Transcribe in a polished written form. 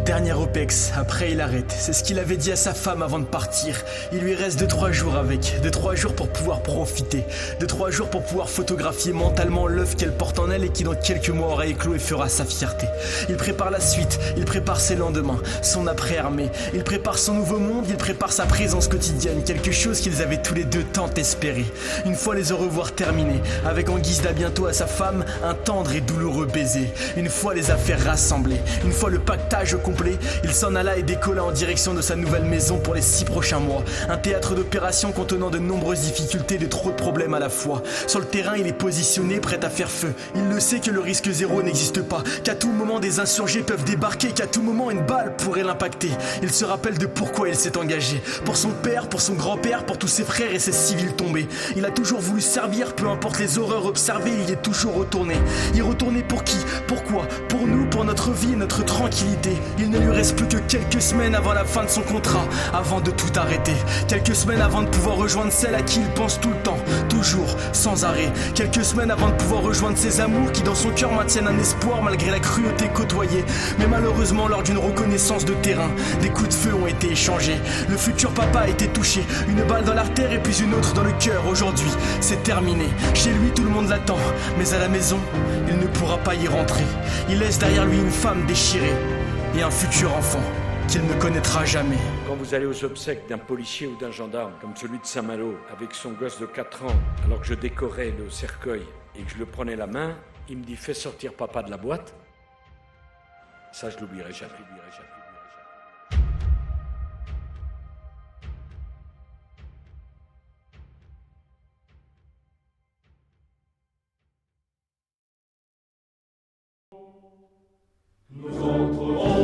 Dernier OPEX, après il arrête. C'est ce qu'il avait dit à sa femme avant de partir. Il lui reste 2-3 jours avec. 2-3 jours pour pouvoir profiter. 2-3 jours pour pouvoir photographier mentalement l'œuf qu'elle porte en elle et qui dans quelques mois aura éclos et fera sa fierté. Il prépare la suite, il prépare ses lendemains, son après-armée. Il prépare son nouveau monde, il prépare sa présence quotidienne. Quelque chose qu'ils avaient tous les deux tant espéré. Une fois les au revoir terminés, avec en guise d'à bientôt à sa femme, un tendre et douloureux baiser. Une fois les affaires rassemblées, une fois le pactage complet, il s'en alla et décolla en direction de sa nouvelle maison pour les 6 prochains mois. Un théâtre d'opération contenant de nombreuses difficultés, de trop de problèmes à la fois. Sur le terrain, il est positionné, prêt à faire feu. Il le sait que le risque zéro n'existe pas, qu'à tout moment des insurgés peuvent débarquer, qu'à tout moment une balle pourrait l'impacter. Il se rappelle de pourquoi il s'est engagé. Pour son père, pour son grand-père, pour tous ses frères et ses civils tombés. Il a toujours voulu servir, peu importe les horreurs observées, il y est toujours retourné. Y retourner pour qui? Pourquoi? Pour nous, pour notre vie et notre tranquillité. Il ne lui reste plus que quelques semaines avant la fin de son contrat, avant de tout arrêter. Quelques semaines avant de pouvoir rejoindre celle à qui il pense tout le temps, toujours, sans arrêt. Quelques semaines avant de pouvoir rejoindre ses amours qui dans son cœur maintiennent un espoir malgré la cruauté côtoyée. Mais malheureusement, lors d'une reconnaissance de terrain, des coups de feu ont été échangés. Le futur papa a été touché, une balle dans l'artère et puis une autre dans le cœur. Aujourd'hui, c'est terminé. Chez lui, tout le monde l'attend, mais à la maison, il ne pourra pas y rentrer. Il laisse derrière lui une femme déchirée et un futur enfant qu'il ne connaîtra jamais. Quand vous allez aux obsèques d'un policier ou d'un gendarme, comme celui de Saint-Malo, avec son gosse de 4 ans, alors que je décorais le cercueil et que je le prenais la main, il me dit « Fais sortir papa de la boîte ». Ça, je l'oublierai jamais. Nous entrerons